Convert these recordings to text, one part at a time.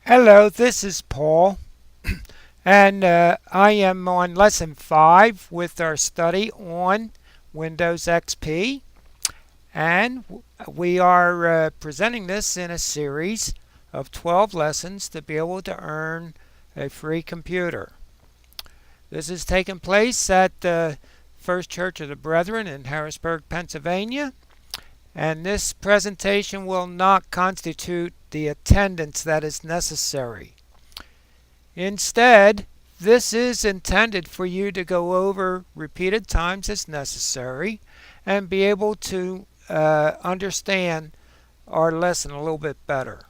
Hello, this is Paul, and I am on Lesson 5 with our study on Windows XP, and we are presenting this in a series of 12 lessons to be able to earn a free computer. This is taking place at the First Church of the Brethren in Harrisburg, Pennsylvania, and this presentation will not constitute the attendance that is necessary. Instead, this is intended for you to go over repeated times as necessary and be able to understand our lesson a little bit better.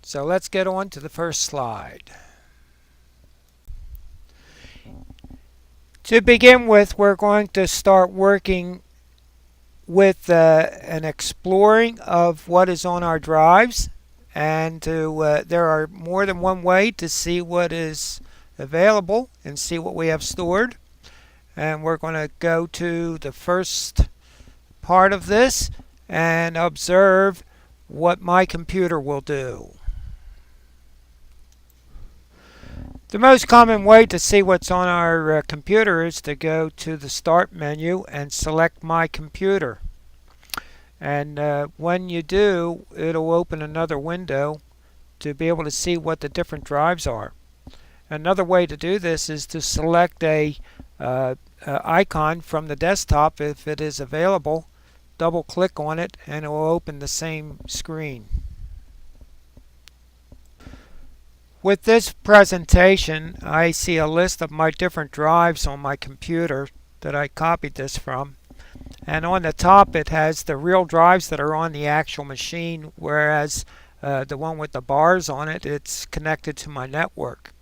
So let's get on to the first slide. To begin with, we're going to start working with an exploring of what is on our drives, and there are more than one way to see what is available and see what we have stored. And we're going to go to the first part of this and observe what my computer will do. The most common way to see what's on our computer is to go to the Start menu and select My Computer. And when you do, it'll open another window to be able to see what the different drives are. Another way to do this is to select a icon from the desktop if it is available. Double click on it and it will open the same screen. With this presentation, I see a list of my different drives on my computer that I copied this from. And on the top it has the real drives that are on the actual machine, whereas the one with the bars on it, it's connected to my network.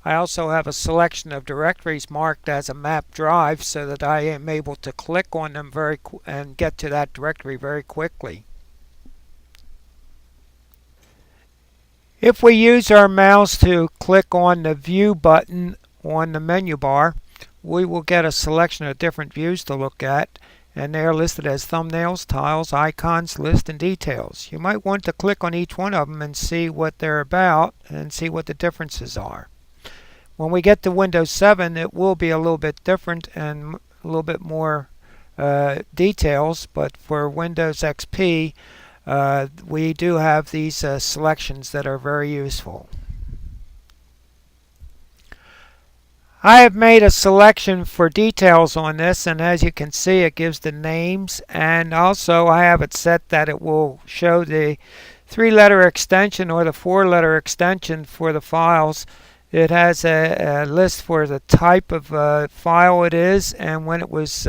I also have a selection of directories marked as a map drive so that I am able to click on them and get to that directory very quickly. If we use our mouse to click on the View button on the menu bar, we will get a selection of different views to look at, and they are listed as thumbnails, tiles, icons, list, and details. You might want to click on each one of them and see what they're about and see what the differences are. When we get to Windows 7, it will be a little bit different and a little bit more details, but for Windows XP, we do have these selections that are very useful. I have made a selection for details on this, and as you can see, it gives the names, and also I have it set that it will show the 3-letter extension or the 4-letter extension for the files. It has a list for the type of file it is and when it was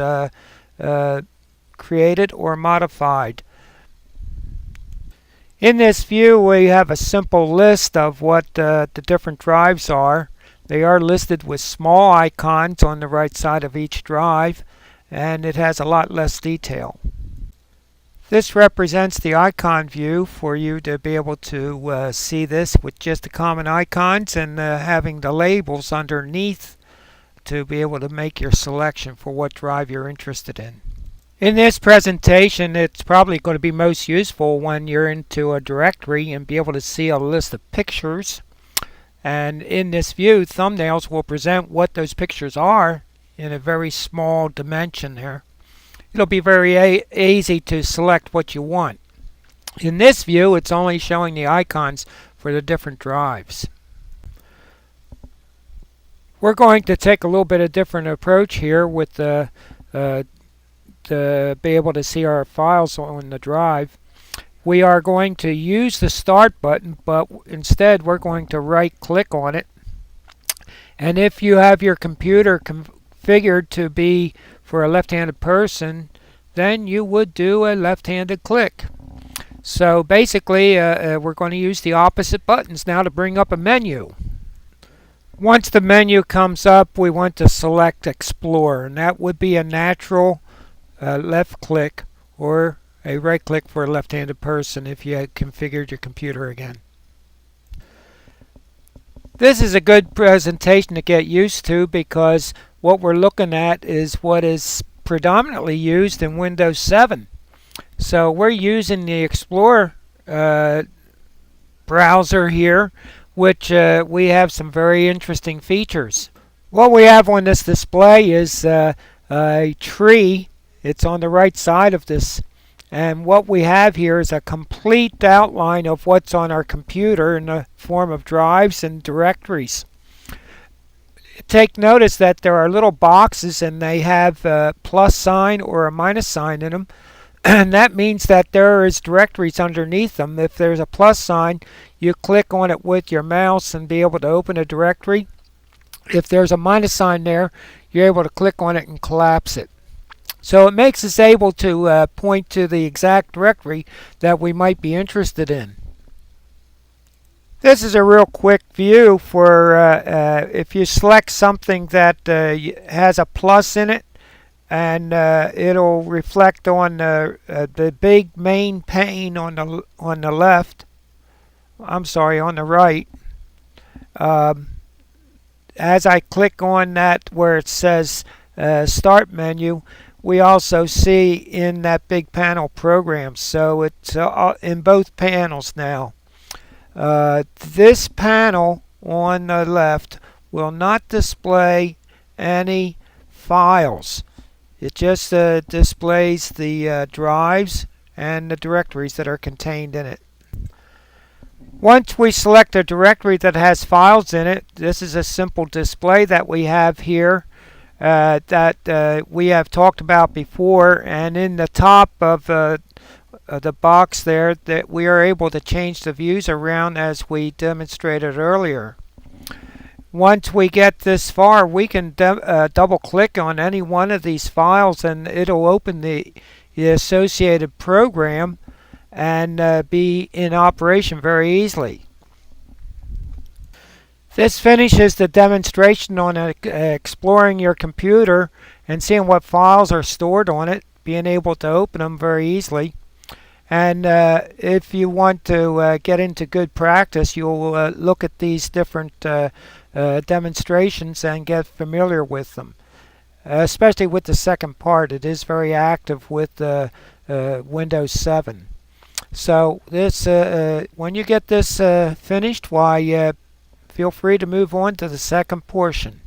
created or modified. In this view, we have a simple list of what the different drives are. They are listed with small icons on the right side of each drive, and it has a lot less detail. This represents the icon view for you to be able to see this with just the common icons and having the labels underneath to be able to make your selection for what drive you're interested in. In this presentation, it's probably going to be most useful when you're into a directory and be able to see a list of pictures. And in this view, thumbnails will present what those pictures are in a very small dimension there. It'll be very easy to select what you want. In this view, it's only showing the icons for the different drives. We're going to take a little bit of different approach here with to be able to see our files on the drive. We are going to use the Start button, but instead we're going to right click on it. And if you have your computer configured to be for a left-handed person, then you would do a left-handed click. So basically we're going to use the opposite buttons now to bring up a menu. Once the menu comes up, we want to select Explore, and that would be a natural left click or a right click for a left-handed person if you had configured your computer again. This is a good presentation to get used to because what we're looking at is what is predominantly used in Windows 7. So we're using the Explorer browser here which we have some very interesting features. What we have on this display is a tree. It's on the right side of this. And what we have here is a complete outline of what's on our computer in the form of drives and directories. Take notice that there are little boxes and they have a plus sign or a minus sign in them. And that means that there is directories underneath them. If there's a plus sign, you click on it with your mouse and be able to open a directory. If there's a minus sign there, you're able to click on it and collapse it. So it makes us able to point to the exact directory that we might be interested in. This is a real quick view for if you select something that has a plus in it, and it'll reflect on the big main pane on the left. I'm sorry, on the right. As I click on that where it says Start Menu, we also see in that big panel Programs. So it's in both panels now. This panel on the left will not display any files. It just displays the drives and the directories that are contained in it. Once we select a directory that has files in it, this is a simple display that we have here that we have talked about before, and in the top of the box there that we are able to change the views around as we demonstrated earlier. Once we get this far, we can double click on any one of these files and it'll open the associated program and be in operation very easily. This finishes the demonstration on exploring your computer and seeing what files are stored on it, being able to open them very easily. And if you want to get into good practice, you'll look at these different demonstrations and get familiar with them. Especially with the second part, it is very active with Windows 7. So this, when you get this finished, why feel free to move on to the second portion.